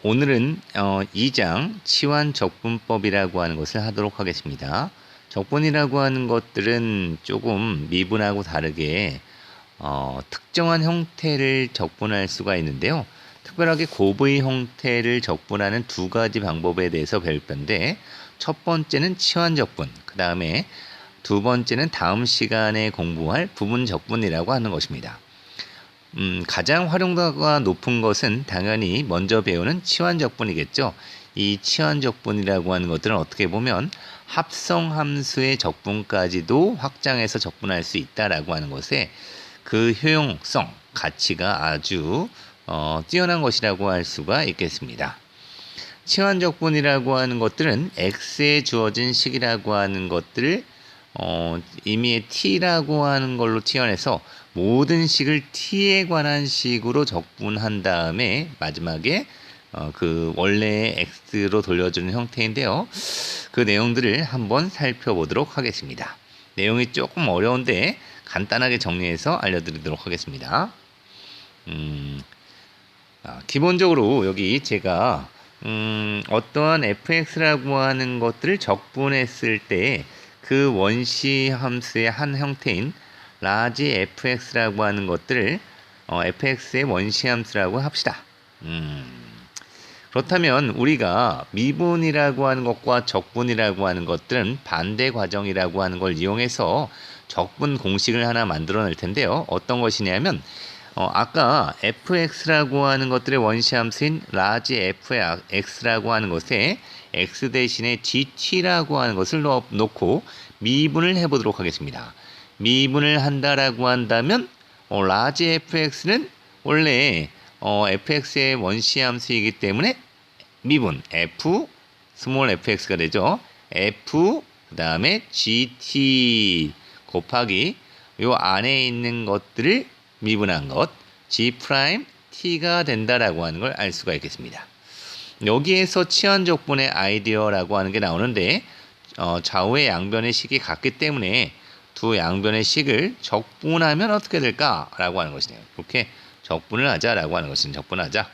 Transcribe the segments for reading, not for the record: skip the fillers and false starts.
오늘은 2장 치환적분법이라고 하는 것을 하도록 하겠습니다. 적분이라고 하는 것들은 조금 미분하고 다르게 특정한 형태를 적분할 수가 있는데요. 특별하게 곱의 형태를 적분하는 두 가지 방법에 대해서 배울 건데, 첫 번째는 치환적분, 그 다음에 두 번째는 다음 시간에 공부할 부분적분이라고 하는 것입니다. 가장 활용도가 높은 것은 당연히 먼저 배우는 치환적분이겠죠. 이 치환적분이라고 하는 것들은 어떻게 보면 합성함수의 적분까지도 확장해서 적분할 수 있다라고 하는 것에 그 효용성, 가치가 아주 뛰어난 것이라고 할 수가 있겠습니다. 치환적분이라고 하는 것들은 x에 주어진 식이라고 하는 것들을 임의의 t라고 하는 걸로 치환해서 모든 식을 t에 관한 식으로 적분한 다음에 마지막에 그 원래의 x로 돌려주는 형태인데요. 그 내용들을 한번 살펴보도록 하겠습니다. 내용이 조금 어려운데 간단하게 정리해서 알려드리도록 하겠습니다. 기본적으로 여기 제가 어떠한 fx라고 하는 것들을 적분했을 때 그 원시 함수의 한 형태인 라지 fx라고 하는 것들을 fx의 원시 함수라고 합시다. 그렇다면 우리가 미분이라고 하는 것과 적분이라고 하는 것들은 반대 과정이라고 하는 걸 이용해서 적분 공식을 하나 만들어낼 텐데요. 어떤 것이냐면 아까 fx라고 하는 것들의 원시 함수인 라지 fx라고 하는 것에 x 대신에 gt라고 하는 것을 놓고 미분을 해보도록 하겠습니다. 미분을 한다라고 한다면 라지 fx는 원래 fx의 원시 함수이기 때문에 미분 f 스몰 fx가 되죠. f 그 다음에 gt 곱하기 요 안에 있는 것들을 미분한 것 g 프라임 t가 된다라고 하는 걸 알 수가 있겠습니다. 여기에서 치환적분의 아이디어라고 하는 게 나오는데 좌우의 양변의 식이 같기 때문에 두 양변의 식을 적분하면 어떻게 될까라고 하는 것이네요. 이렇게 적분을 하자라고 하는 것은 적분하자.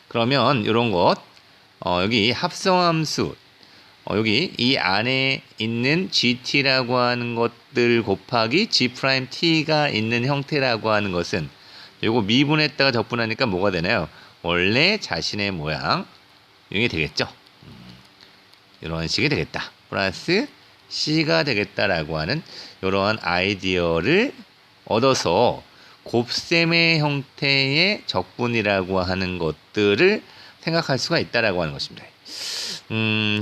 그러면 이런 것 여기 합성함수 여기 이 안에 있는 gt라고 하는 것들 곱하기 g't가 있는 형태라고 하는 것은 요거 미분했다가 적분하니까 뭐가 되나요? 원래 자신의 모양 이게 되겠죠. 이런 식이 되겠다. 플러스 c가 되겠다라고 하는 이러한 아이디어를 얻어서 곱셈의 형태의 적분이라고 하는 것들을 생각할 수가 있다라고 하는 것입니다.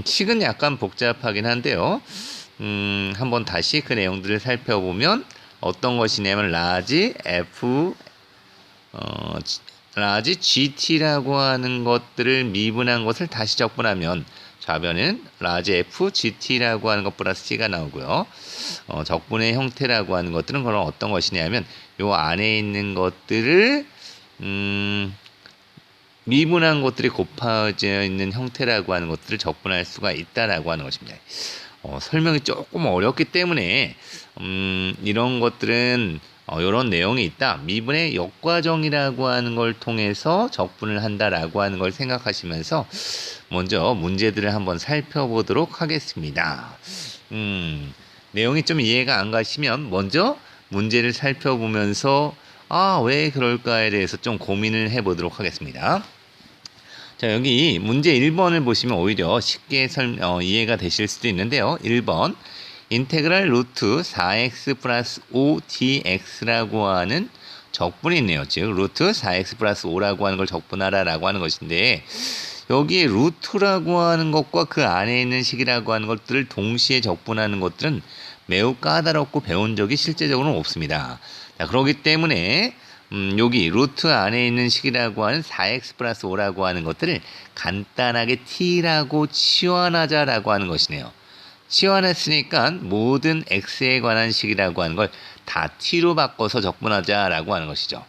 식은 약간 복잡하긴 한데요. 한번 다시 그 내용들을 살펴보면 어떤 것이냐면 라지 gt라고 하는 것들을 미분한 것을 다시 적분하면 좌변은 라지 f gt라고 하는 것 플러스 c가 나오고요. 적분의 형태라고 하는 것들은 그럼 어떤 것이냐면 요 안에 있는 것들을 미분한 것들이 곱해져 있는 형태라고 하는 것들을 적분할 수가 있다라고 하는 것입니다. 설명이 조금 어렵기 때문에 이런 것들은 이런 내용이 있다. 미분의 역과정이라고 하는 걸 통해서 적분을 한다라고 하는 걸 생각하시면서 먼저 문제들을 한번 살펴보도록 하겠습니다. 내용이 좀 이해가 안 가시면 먼저 문제를 살펴보면서 왜 그럴까에 대해서 좀 고민을 해보도록 하겠습니다. 자, 여기 문제 1번을 보시면 오히려 쉽게 이해가 되실 수도 있는데요. 1번 인테그랄 루트 4x 플러스 5dx라고 하는 적분이 있네요. 즉 루트 4x 플러스 5라고 하는 걸 적분하라라고 하는 것인데 여기에 루트라고 하는 것과 그 안에 있는 식이라고 하는 것들을 동시에 적분하는 것들은 매우 까다롭고 배운 적이 실제적으로는 없습니다. 자, 그렇기 때문에 여기 루트 안에 있는 식이라고 하는 4x 플러스 5라고 하는 것들을 간단하게 t라고 치환하자라고 하는 것이네요. 치환했으니까 모든 x에 관한 식이라고 하는 걸 다 t로 바꿔서 적분하자라고 하는 것이죠.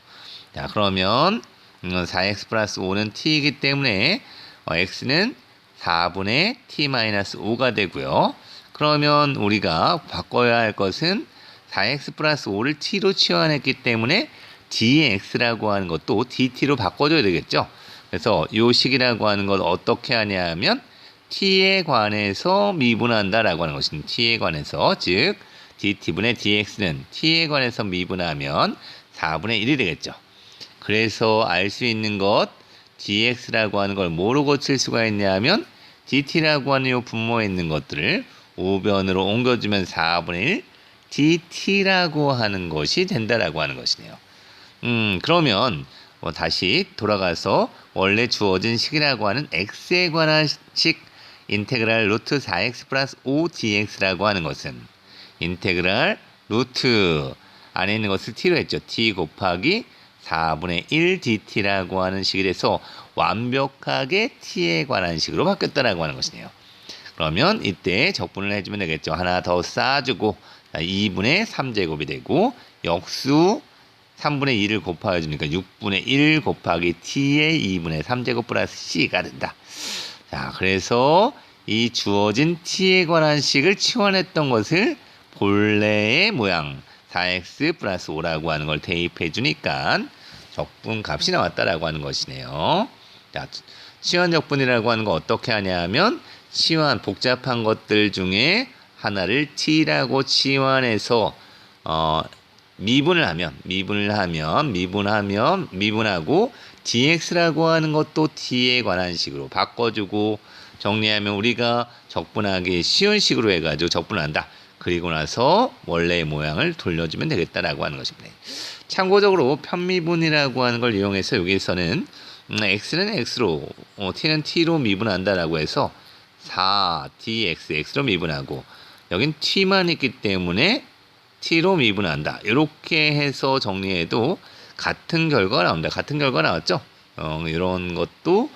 자, 그러면 4x 플러스 5는 t이기 때문에 x는 4분의 t-5가 되고요. 그러면 우리가 바꿔야 할 것은 4x 플러스 5를 t로 치환했기 때문에 dx라고 하는 것도 dt로 바꿔줘야 되겠죠. 그래서 요 식이라고 하는 건 어떻게 하냐면 t에 관해서 미분한다라고 하는 것입니다. t에 관해서, 즉 dt분의 dx는 t에 관해서 미분하면 4분의 1이 되겠죠. 그래서 알 수 있는 것 dx라고 하는 걸 뭐로 고칠 수가 있냐면 dt라고 하는 이 분모에 있는 것들을 우변으로 옮겨주면 4분의 1 dt라고 하는 것이 된다라고 하는 것이네요. 그러면 다시 돌아가서 원래 주어진 식이라고 하는 x에 관한 식 인테그랄 루트 4x 플러스 5dx라고 하는 것은 인테그랄 루트 안에 있는 것을 t로 했죠. t 곱하기 4분의 1 dt라고 하는 식이 돼서 완벽하게 t에 관한 식으로 바뀌었다라고 하는 것이네요. 그러면 이때 적분을 해주면 되겠죠. 하나 더 쌓아주고 2분의 3제곱이 되고 역수 3분의 2를 곱하여주니까 6분의 1 곱하기 t의 2분의 3제곱 플러스 c가 된다. 자, 그래서 이 주어진 t에 관한 식을 치환했던 것을 본래의 모양 4x 플러스 5라고 하는 걸 대입해 주니까 적분 값이 나왔다라고 하는 것이네요. 자, 치환 적분이라고 하는 거 어떻게 하냐면 치환 복잡한 것들 중에 하나를 t라고 치환해서 미분하고 dx라고 하는 것도 t에 관한 식으로 바꿔주고 정리하면 우리가 적분하기 쉬운 식으로 해가지고 적분을 한다. 그리고 나서 원래의 모양을 돌려주면 되겠다라고 하는 것입니다. 참고적으로 편미분이라고 하는 걸 이용해서 여기에서는 x는 x로 t는 t로 미분한다라고 해서 4dx x로 미분하고 여긴 t만 있기 때문에 t로 미분한다. 이렇게 해서 정리해도 같은 결과가 나옵니다. 같은 결과 나왔죠? 이런 것도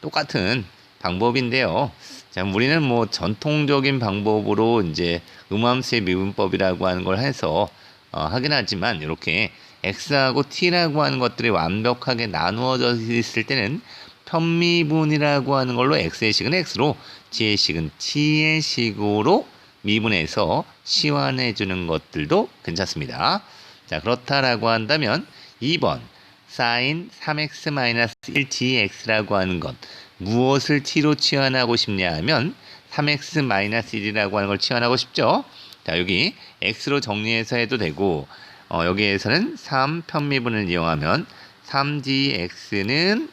똑같은 방법인데요. 자, 우리는 전통적인 방법으로 이제 음함수의 미분법이라고 하는 걸 해서 하긴 하지만 이렇게 x하고 t라고 하는 것들이 완벽하게 나누어져 있을 때는 편미분이라고 하는 걸로 x의 식은 x로 t의 식은 t의 식으로 미분해서 치환해 주는 것들도 괜찮습니다. 자, 그렇다라고 한다면 2번 sin 3x-1 dx라고 하는 것 무엇을 t로 치환하고 싶냐 하면 3x-1이라고 하는 걸 치환하고 싶죠. 자, 여기 x로 정리해서 해도 되고 여기에서는 3 편미분을 이용하면 3dx는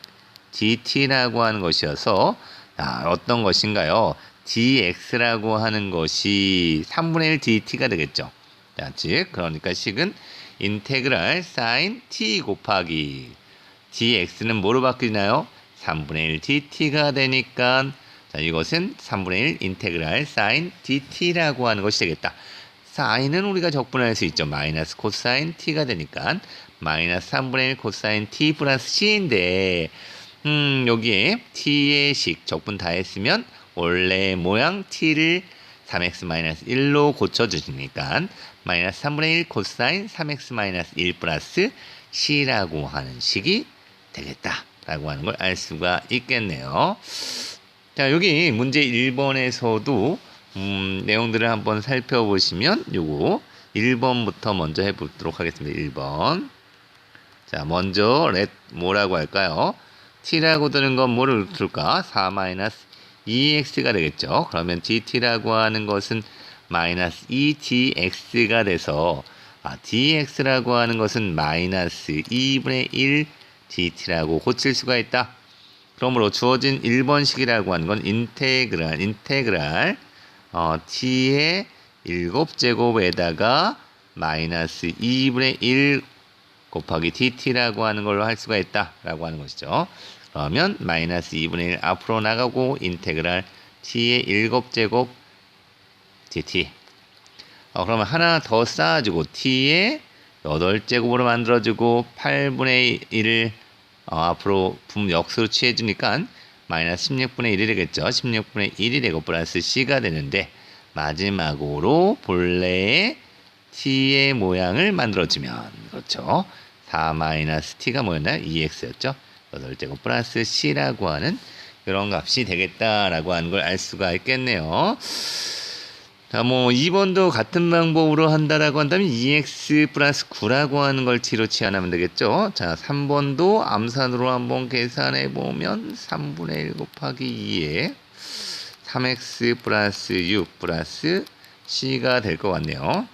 dt라고 하는 것이어서 어떤 것인가요? dx라고 하는 것이 3분의 1 dt가 되겠죠. 자, 즉 그러니까 식은 인테그랄 sin t 곱하기 dx는 뭐로 바뀌나요? 3분의 1 dt가 되니까 자, 이것은 3분의 1 인테그랄 sin dt라고 하는 것이 되겠다. sin은 우리가 적분할 수 있죠. 마이너스 코사인 t가 되니까 마이너스 3분의 1 코사인 t 플러스 c인데 여기에 t의 식 적분 다 했으면 원래 모양 t를 3x-1로 고쳐주시니까 마이너스 3분의 1 코사인 3x-1 플러스 c라고 하는 식이 되겠다라고 하는 걸 알 수가 있겠네요. 자, 여기 문제 1번에서도 내용들을 한번 살펴보시면 요거 1번부터 먼저 해보도록 하겠습니다. 1번. 자, 먼저 뭐라고 할까요? t라고 드는 건 뭐를 둘까? 4-2x가 되겠죠. 그러면 dt라고 하는 것은 마이너스 2dx가 돼서 dx라고 하는 것은 마이너스 2분의 1 dt라고 고칠 수가 있다. 그러므로 주어진 1번식이라고 하는 건 인테그랄 t의 7제곱에다가 마이너스 2분의 1 곱하기 dt라고 하는 걸로 할 수가 있다라고 하는 것이죠. 그러면 마이너스 2분의 1 앞으로 나가고 인테그랄 t의 7제곱 dt. 그러면 하나 더 쌓아주고 t의 8제곱으로 만들어주고 8분의 1을 앞으로 역수로 취해주니까 마이너스 16분의 1이 되겠죠. 16분의 1이 되고 플러스 c가 되는데 마지막으로 본래의 t의 모양을 만들어주면 그렇죠. 4-t가 뭐였나요? 2x였죠. 8제곱 플러스 c라고 하는 이런 값이 되겠다라고 하는 걸 알 수가 있겠네요. 자, 뭐 2번도 같은 방법으로 한다라고 한다면 2x 플러스 9라고 하는 걸 t로 치환하면 되겠죠. 자, 3번도 암산으로 한번 계산해 보면 3분의 1 곱하기 2에 3x 플러스 6 플러스 c가 될 것 같네요.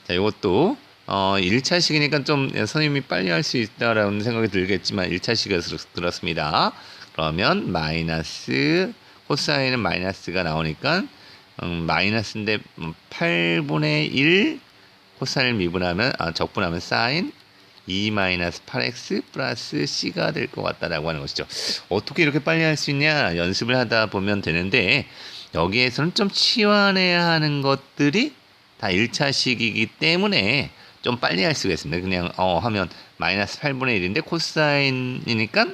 자, 이것도 1차식이니까 좀 선생님이 빨리 할 수 있다라는 생각이 들겠지만 1차식에서 들었습니다. 그러면 마이너스 코사인은 마이너스가 나오니까 마이너스인데 8분의 1 코사인을 미분하면 적분하면 사인 2-8x 플러스 c가 될 것 같다라고 하는 것이죠. 어떻게 이렇게 빨리 할 수 있냐 연습을 하다 보면 되는데 여기에서는 좀 치환해야 하는 것들이 다 1차식이기 때문에 좀 빨리 할 수가 있습니다. 그냥 하면 마이너스 8분의 1인데 코사인이니까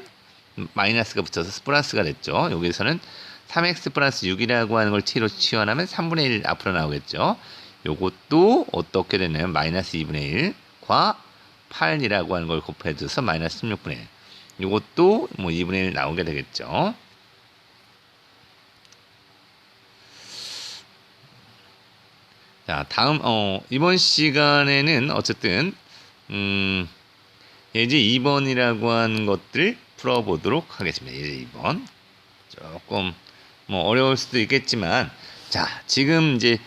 마이너스가 붙여서 플러스가 됐죠. 여기서는 3x 플러스 6이라고 하는 걸 t로 치환하면 3분의 1 앞으로 나오겠죠. 요것도 어떻게 되냐면 마이너스 2분의 1과 8이라고 하는 걸 곱해줘서 마이너스 16분의 1. 요것도 뭐 2분의 1 나오게 되겠죠. 자, 다음 이번 시간에는 어쨌든 예제 2번이라고 하는 것들 풀어보도록 하겠습니다. 예제 2번 조금 뭐 어려울 수도 있겠지만 자, 지금 이제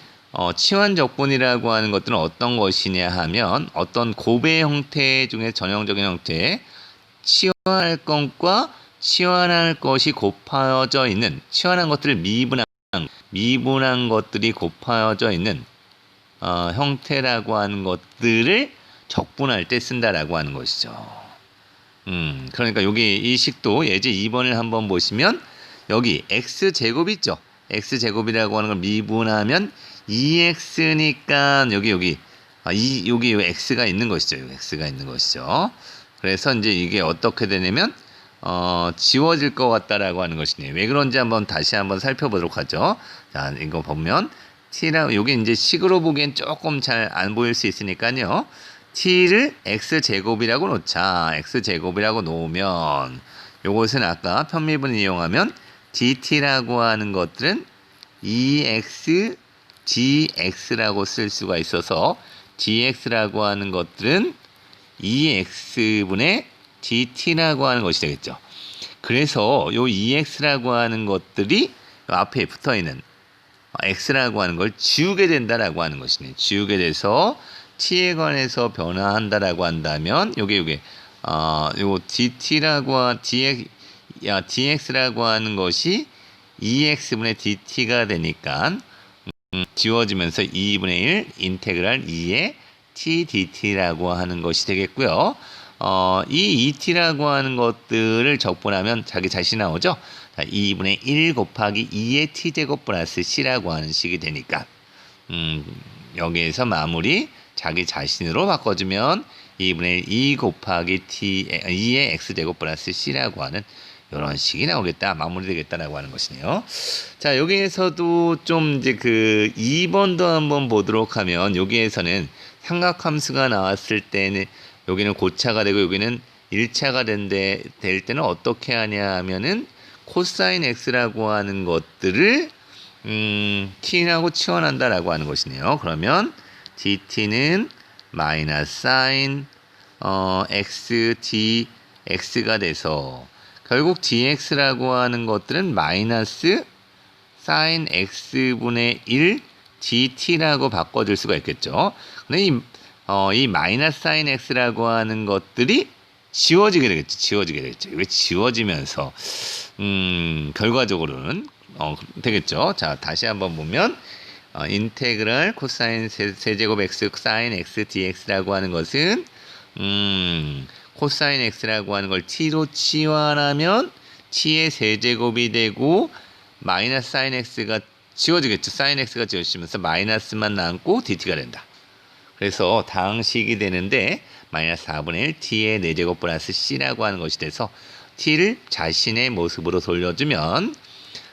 치환적분이라고 하는 것들은 어떤 것이냐 하면 어떤 곱의 형태 중에 전형적인 형태 치환할 것과 치환할 것이 곱하여져 있는 치환한 것들을 미분한 것들이 곱하여져 있는 형태라고 하는 것들을 적분할 때 쓴다라고 하는 것이죠. 그러니까 여기 이 식도 예제 2번을 한번 보시면 여기 x제곱 있죠. x제곱이라고 하는 걸 미분하면 2x니까 여기 x가 있는 것이죠. x가 있는 것이죠. 그래서 이제 이게 어떻게 되냐면 지워질 것 같다라고 하는 것이네요. 왜 그런지 다시 한번 살펴보도록 하죠. 자, 이거 보면 t랑 여기 이제 식으로 보기엔 조금 잘 안 보일 수 있으니까요. t를 x제곱이라고 놓자. x제곱이라고 놓으면 요것은 아까 편미분을 이용하면 dt라고 하는 것들은 2x dx라고 쓸 수가 있어서 dx라고 하는 것들은 2x분의 dt라고 하는 것이 되겠죠. 그래서 요 2x라고 하는 것들이 앞에 붙어 있는 x라고 하는 걸 지우게 된다라고 하는 것이네. 지우게 돼서 t에 관해서 변화한다라고 한다면 요게 요 dx라고 하는 것이 2x분의 dt가 되니까 지워지면서 2분의 1 인테그랄 2의 t dt라고 하는 것이 되겠고요. 이 et라고 하는 것들을 적분하면 자기 자신 나오죠. 2분의 1 곱하기 2의 t제곱 플러스 c라고 하는 식이 되니까 여기에서 마무리 자기 자신으로 바꿔주면 2분의 1 2 곱하기 2의 x제곱 플러스 c라고 하는 이런 식이 나오겠다. 마무리되겠다라고 하는 것이네요. 자, 여기에서도 좀 이제 그 2번도 한번 보도록 하면 여기에서는 삼각함수가 나왔을 때는 여기는 고차가 되고 여기는 1차가 될 때는 어떻게 하냐 하면은 코사인 x라고 하는 것들을 t하고 치환한다라고 하는 것이네요. 그러면 dt는 마이너스 사인 x dx가 돼서 결국 dx라고 하는 것들은 마이너스 사인 x분의 1 dt라고 바꿔줄 수가 있겠죠. 근데 이 마이너스 사인 x라고 하는 것들이 지워지게 되겠죠. 이게 지워지면서 결과적으로는 되겠죠. 자, 다시 한번 보면 인테그랄 코사인 세제곱 x 사인 x dx라고 하는 것은 코사인 x라고 하는 걸 t로 치환하면 t의 세제곱이 되고 마이너스 사인 x가 지워지겠죠. 사인 x가 지워지면서 마이너스만 남고 dt가 된다. 그래서 다항식이 되는데 마이너스 4분의 1 t의 4제곱 플러스 c라고 하는 것이 돼서 t를 자신의 모습으로 돌려주면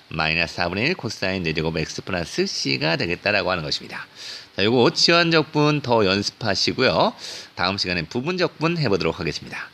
마이너스 4분의 1 코사인 4제곱 x 플러스 c가 되겠다라고 하는 것입니다. 자, 요거 치환적분 더 연습하시고요. 다음 시간에 부분적분 해보도록 하겠습니다.